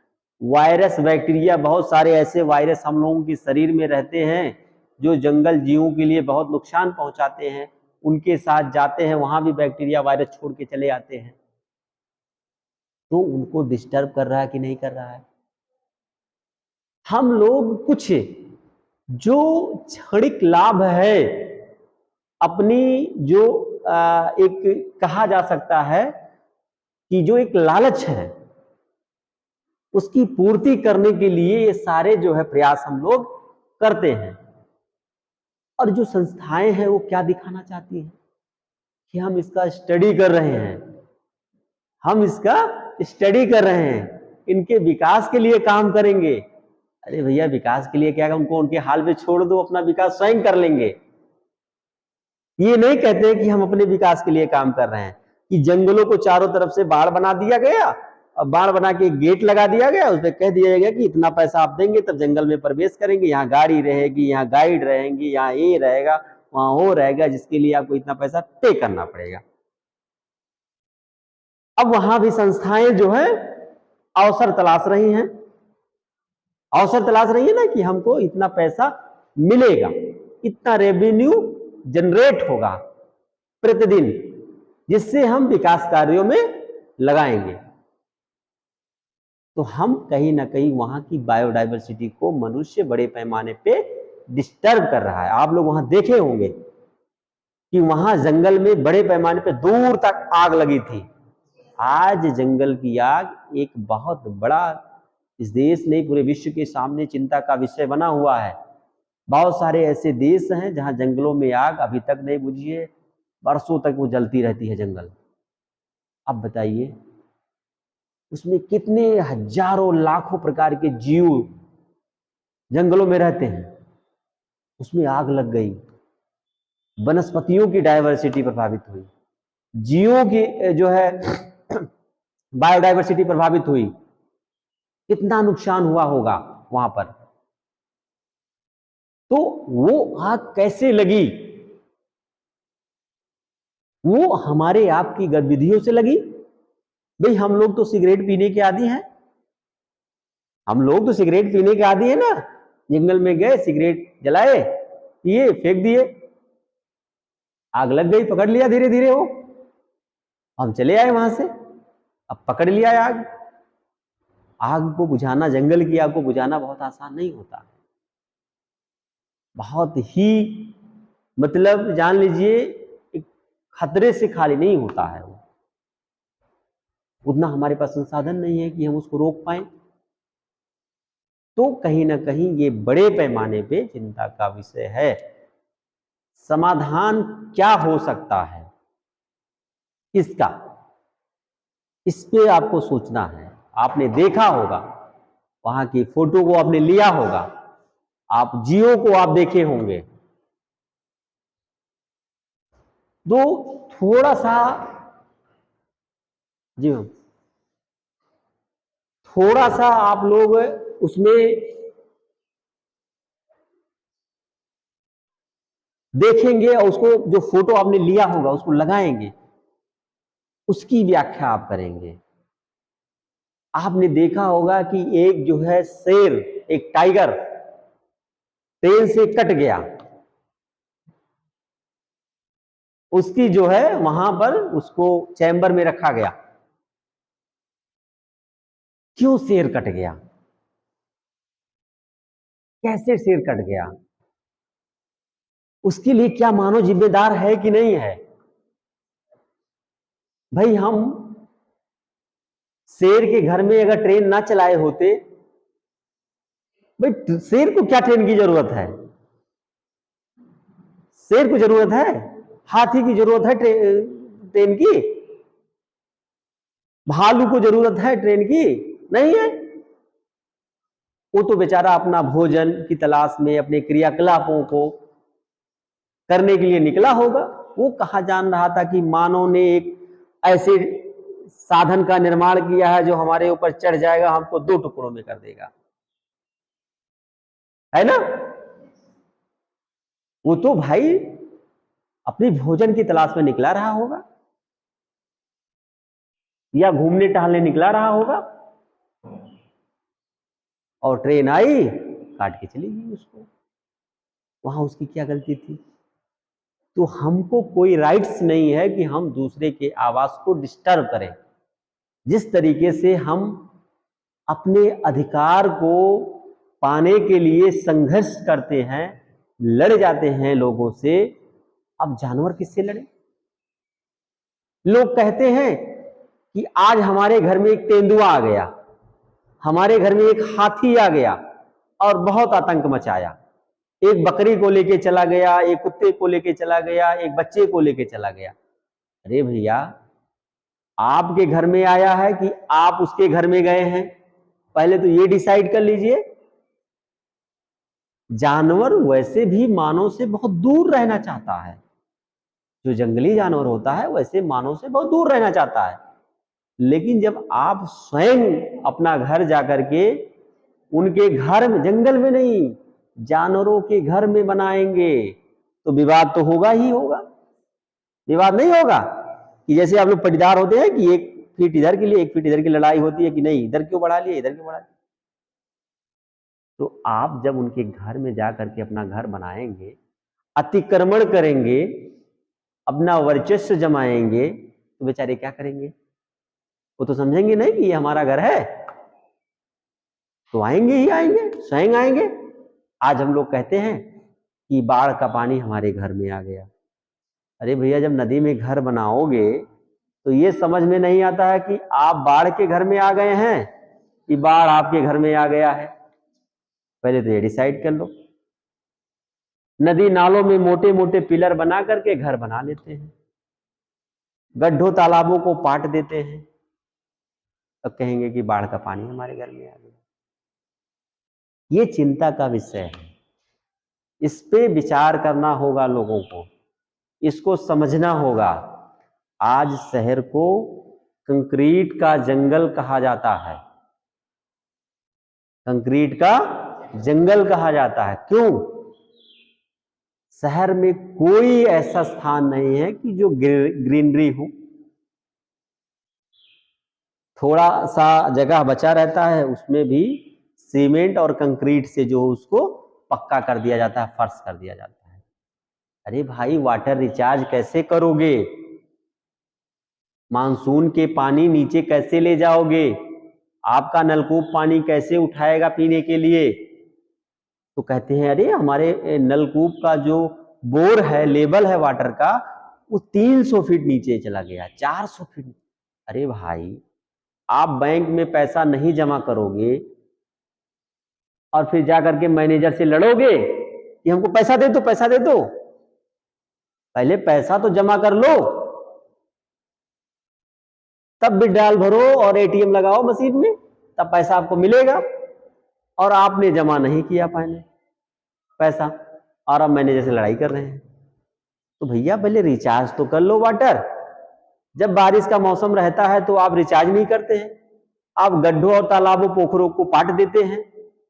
वायरस, बैक्टीरिया, बहुत सारे ऐसे वायरस हम लोगों के शरीर में रहते हैं जो जंगल जीवों के लिए बहुत नुकसान पहुंचाते हैं। उनके साथ जाते हैं, वहां भी बैक्टीरिया वायरस छोड़ के चले आते हैं। तो उनको डिस्टर्ब कर रहा है कि नहीं कर रहा है? हम लोग कुछ जो क्षणिक लाभ है अपनी, जो एक कहा जा सकता है कि जो एक लालच है, उसकी पूर्ति करने के लिए ये सारे जो है प्रयास हम लोग करते हैं। और जो संस्थाएं हैं वो क्या दिखाना चाहती हैं कि हम इसका स्टडी कर रहे हैं, हम इसका स्टडी कर रहे हैं, इनके विकास के लिए काम करेंगे। अरे भैया, विकास के लिए क्या, उनको उनके हाल में छोड़ दो, अपना विकास स्वयं कर लेंगे। ये नहीं कहते कि हम अपने विकास के लिए काम कर रहे हैं कि जंगलों को चारों तरफ से बाढ़ बना दिया गया और बाढ़ बना के गेट लगा दिया गया, उस पर कह दिया गया कि इतना पैसा आप देंगे तब जंगल में प्रवेश करेंगे, यहाँ गाड़ी रहेगी, यहाँ गाइड रहेंगी, यहाँ ये रहेगा, वहां वो रहेगा, जिसके लिए आपको इतना पैसा पे करना पड़ेगा। अब वहां भी संस्थाएं जो है अवसर तलाश रही हैं, अवसर तलाश रही है ना कि हमको इतना पैसा मिलेगा, इतना रेवेन्यू जनरेट होगा प्रतिदिन, जिससे हम विकास कार्यों में लगाएंगे। तो हम कहीं ना कहीं वहां की बायोडायवर्सिटी को मनुष्य बड़े पैमाने पे डिस्टर्ब कर रहा है। आप लोग वहां देखे होंगे कि वहां जंगल में बड़े पैमाने पे दूर तक आग लगी थी। आज जंगल की आग एक बहुत बड़ा, इस देश नहीं पूरे विश्व के सामने चिंता का विषय बना हुआ है। बहुत सारे ऐसे देश हैं जहां जंगलों में आग अभी तक नहीं बुझी है, बरसों तक वो जलती रहती है जंगल। अब बताइए उसमें कितने हजारों लाखों प्रकार के जीव जंगलों में रहते हैं, उसमें आग लग गई, वनस्पतियों की डायवर्सिटी प्रभावित हुई, जीवों की जो है बायोडायवर्सिटी प्रभावित हुई, कितना नुकसान हुआ होगा वहां पर। तो वो आग कैसे लगी? वो हमारे आपकी गतिविधियों से लगी। भाई हम लोग तो सिगरेट पीने के आदी हैं, हम लोग तो सिगरेट पीने के आदी है ना। जंगल में गए, सिगरेट जलाए, पिए, फेंक दिए, आग लग गई, पकड़ लिया धीरे धीरे वो, हम चले आए वहां से, अब पकड़ लिया आग। आग को बुझाना, जंगल की आग को बुझाना बहुत आसान नहीं होता, बहुत ही मतलब जान लीजिए एक खतरे से खाली नहीं होता है वो। उतना हमारे पास संसाधन नहीं है कि हम उसको रोक पाए। तो कहीं ना कहीं ये बड़े पैमाने पे चिंता का विषय है। समाधान क्या हो सकता है इसका, इस पे आपको सोचना है। आपने देखा होगा, वहां की फोटो को आपने लिया होगा, आप जियो को आप देखे होंगे। तो थोड़ा सा, जी हाँ, थोड़ा सा आप लोग उसमें देखेंगे और उसको जो फोटो आपने लिया होगा उसको लगाएंगे, उसकी व्याख्या आप करेंगे। आपने देखा होगा कि एक जो है शेर, एक टाइगर ट्रेन से कट गया, उसकी जो है वहां पर उसको चैम्बर में रखा गया। क्यों शेर कट गया? कैसे शेर कट गया? उसके लिए क्या मानव जिम्मेदार है कि नहीं है? भाई हम शेर के घर में अगर ट्रेन ना चलाए होते, भाई शेर को क्या ट्रेन की जरूरत है? शेर को जरूरत है? हाथी की जरूरत है ट्रेन की? भालू को जरूरत है ट्रेन की? नहीं है। वो तो बेचारा अपना भोजन की तलाश में अपने क्रियाकलापों को करने के लिए निकला होगा। वो कहाँ जान रहा था कि मानव ने एक ऐसे साधन का निर्माण किया है जो हमारे ऊपर चढ़ जाएगा, हमको 2 टुकड़ों में कर देगा, है ना? वो तो भाई अपनी भोजन की तलाश में निकला रहा होगा या घूमने टहलने निकला रहा होगा, और ट्रेन आई, काट के चली गई उसको। वहां उसकी क्या गलती थी? तो हमको कोई राइट्स नहीं है कि हम दूसरे के आवास को डिस्टर्ब करें। जिस तरीके से हम अपने अधिकार को पाने के लिए संघर्ष करते हैं, लड़ जाते हैं लोगों से, अब जानवर किससे लड़े? लोग कहते हैं कि आज हमारे घर में एक तेंदुआ आ गया, हमारे घर में एक हाथी आ गया और बहुत आतंक मचाया, एक बकरी को लेके चला गया, एक कुत्ते को लेके चला गया, एक बच्चे को लेके चला गया। अरे भैया, आपके घर में आया है कि आप उसके घर में गए हैं? पहले तो ये डिसाइड कर लीजिए। जानवर वैसे भी मानव से बहुत दूर रहना चाहता है। जो जंगली जानवर होता है वैसे मानव से बहुत दूर रहना चाहता है, लेकिन जब आप स्वयं अपना घर जाकर के उनके घर में, जंगल में नहीं, जानवरों के घर में बनाएंगे तो विवाद तो होगा ही होगा। विवाद नहीं होगा कि जैसे आप लोग पटीदार होते हैं कि 1 फीट इधर के लिए 1 फीट इधर की लड़ाई होती है कि नहीं, इधर क्यों बढ़ा लिया, इधर क्यों बढ़ा लिया। तो आप जब उनके घर में जाकर के अपना घर बनाएंगे, अतिक्रमण करेंगे, अपना वर्चस्व जमाएंगे, तो बेचारे क्या करेंगे? वो तो समझेंगे नहीं कि ये हमारा घर है, तो आएंगे ही आएंगे, स्वयं आएंगे। आज हम लोग कहते हैं कि बाढ़ का पानी हमारे घर में आ गया। अरे भैया, जब नदी में घर बनाओगे तो ये समझ में नहीं आता है कि आप बाढ़ के घर में आ गए हैं कि बाढ़ आपके घर में आ गया है। पहले तो ये डिसाइड कर लो। नदी नालों में मोटे मोटे पिलर बना करके घर बना लेते हैं, गड्ढों तालाबों को पाट देते हैं, अब कहेंगे कि बाढ़ का पानी हमारे घर में आ गया। ये चिंता का विषय है, इस पे विचार करना होगा लोगों को, इसको समझना होगा। आज शहर को कंक्रीट का जंगल कहा जाता है, कंक्रीट का जंगल कहा जाता है। क्यों? शहर में कोई ऐसा स्थान नहीं है कि जो ग्रीनरी हो। थोड़ा सा जगह बचा रहता है, उसमें भी सीमेंट और कंक्रीट से जो उसको पक्का कर दिया जाता है, फर्श कर दिया जाता है। अरे भाई, वाटर रिचार्ज कैसे करोगे? मानसून के पानी नीचे कैसे ले जाओगे? आपका नलकूप पानी कैसे उठाएगा पीने के लिए? तो कहते हैं अरे हमारे नलकूप का जो बोर है, लेवल है वाटर का, वो 300 फीट नीचे चला गया, 400 फीट। अरे भाई, आप बैंक में पैसा नहीं जमा करोगे और फिर जाकर के मैनेजर से लड़ोगे कि हमको पैसा दे दो, पैसा दे दो। पहले पैसा तो जमा कर लो, तब विड्रॉल भरो और एटीएम लगाओ मशीन में, तब पैसा आपको मिलेगा। और आपने जमा नहीं किया पहले पैसा, और अब मैनेजर से लड़ाई कर रहे हैं। तो भैया पहले रिचार्ज तो कर लो वाटर। जब बारिश का मौसम रहता है तो आप रिचार्ज नहीं करते हैं, आप गड्ढों और तालाबों पोखरों को पाट देते हैं,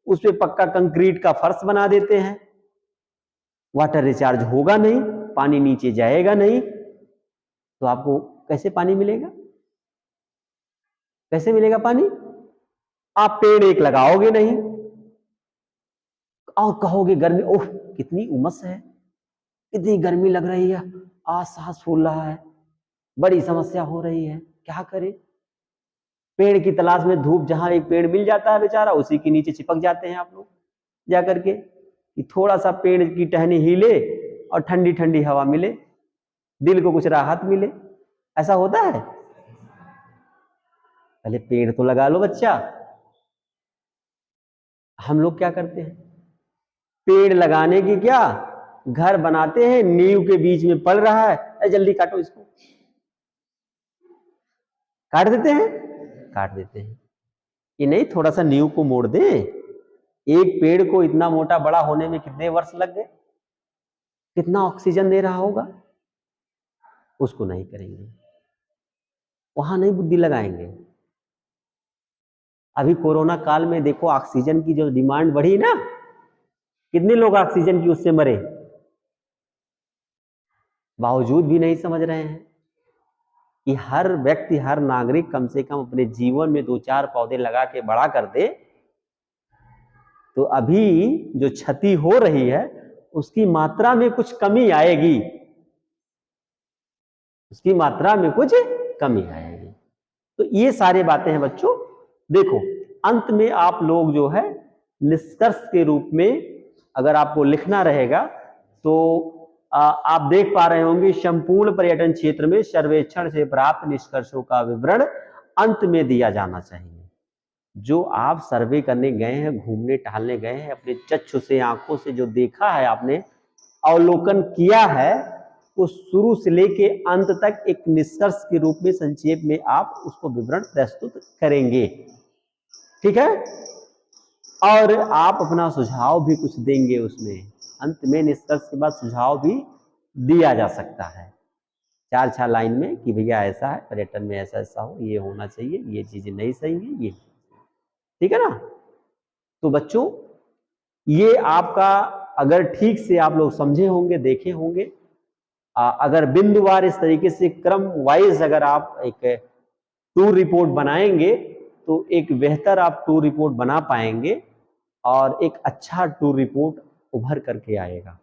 उस पे पक्का कंक्रीट का फर्श बना देते हैं। वाटर रिचार्ज होगा नहीं, पानी नीचे जाएगा नहीं, तो आपको कैसे पानी मिलेगा? कैसे मिलेगा पानी? आप पेड़ एक लगाओगे नहीं और कहोगे गर्मी, ओह कितनी उमस है, कितनी गर्मी लग रही है, आज सांस फूल रहा है, बड़ी समस्या हो रही है, क्या करें? पेड़ की तलाश में धूप, जहां एक पेड़ मिल जाता है बेचारा, उसी के नीचे चिपक जाते हैं आप लोग जाकर के, कि थोड़ा सा पेड़ की टहनी हिले और ठंडी ठंडी हवा मिले, दिल को कुछ राहत मिले। ऐसा होता है? पहले पेड़ तो लगा लो बच्चा। हम लोग क्या करते हैं, पेड़ लगाने की क्या घर बनाते हैं, नींव के बीच में पड़ रहा है, जल्दी काटो इसको, काट देते हैं, काट देते हैं। कि नहीं थोड़ा सा नींव को मोड़ दे। एक पेड़ को इतना मोटा बड़ा होने में कितने वर्ष लग गए, कितना ऑक्सीजन दे रहा होगा, उसको नहीं करेंगे, वहां नहीं बुद्धि लगाएंगे। अभी कोरोना काल में देखो ऑक्सीजन की जो डिमांड बढ़ी ना, कितने लोग ऑक्सीजन की उससे मरे, बावजूद भी नहीं समझ रहे हैं कि हर व्यक्ति हर नागरिक कम से कम अपने जीवन में 2-4 पौधे लगा के बड़ा कर दे, तो अभी जो क्षति हो रही है उसकी मात्रा में कुछ कमी आएगी, उसकी मात्रा में कुछ कमी आएगी। तो ये सारी बातें हैं बच्चों। देखो अंत में आप लोग जो है निष्कर्ष के रूप में अगर आपको लिखना रहेगा तो आप देख पा रहे होंगे, संपूर्ण पर्यटन क्षेत्र में सर्वेक्षण से प्राप्त निष्कर्षों का विवरण अंत में दिया जाना चाहिए। जो आप सर्वे करने गए हैं, घूमने टहलने गए हैं, अपने चक्षु से आंखों से जो देखा है, आपने अवलोकन किया है, वो शुरू से लेके अंत तक एक निष्कर्ष के रूप में संक्षेप में आप उसको विवरण प्रस्तुत करेंगे, ठीक है। और आप अपना सुझाव भी कुछ देंगे उसमें, अंत में निष्कर्ष के बाद सुझाव भी दिया जा सकता है 4-4 लाइन में कि भैया ऐसा है, पर्यटन में ऐसा ऐसा हो, ये होना चाहिए, ये चीजें नहीं सही है, ये ठीक है ना। तो बच्चों ये आपका अगर ठीक से आप लोग समझे होंगे, देखे होंगे, अगर बिंदुवार इस तरीके से क्रम वाइज अगर आप एक टूर रिपोर्ट बनाएंगे तो एक बेहतर आप टूर रिपोर्ट बना पाएंगे और एक अच्छा टूर रिपोर्ट उभर करके आएगा,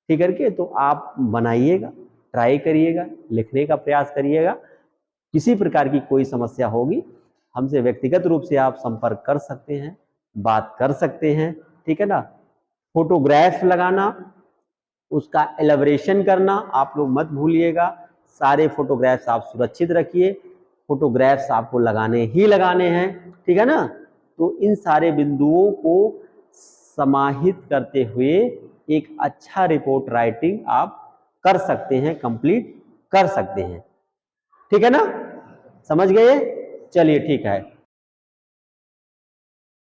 ठीक करके। तो आप बनाइएगा, ट्राई करिएगा, लिखने का प्रयास करिएगा। किसी प्रकार की कोई समस्या होगी हमसे व्यक्तिगत रूप से आप संपर्क कर सकते हैं, बात कर सकते हैं, ठीक है ना। फोटोग्राफ लगाना, उसका एलैबोरेशन करना आप लोग मत भूलिएगा। सारे फोटोग्राफ्स आप सुरक्षित रखिए, फोटोग्राफ्स आपको लगाने ही लगाने हैं, ठीक है ना। तो इन सारे बिंदुओं को समाहित करते हुए एक अच्छा रिपोर्ट राइटिंग आप कर सकते हैं, कंप्लीट कर सकते हैं, ठीक है ना। समझ गए? चलिए ठीक है।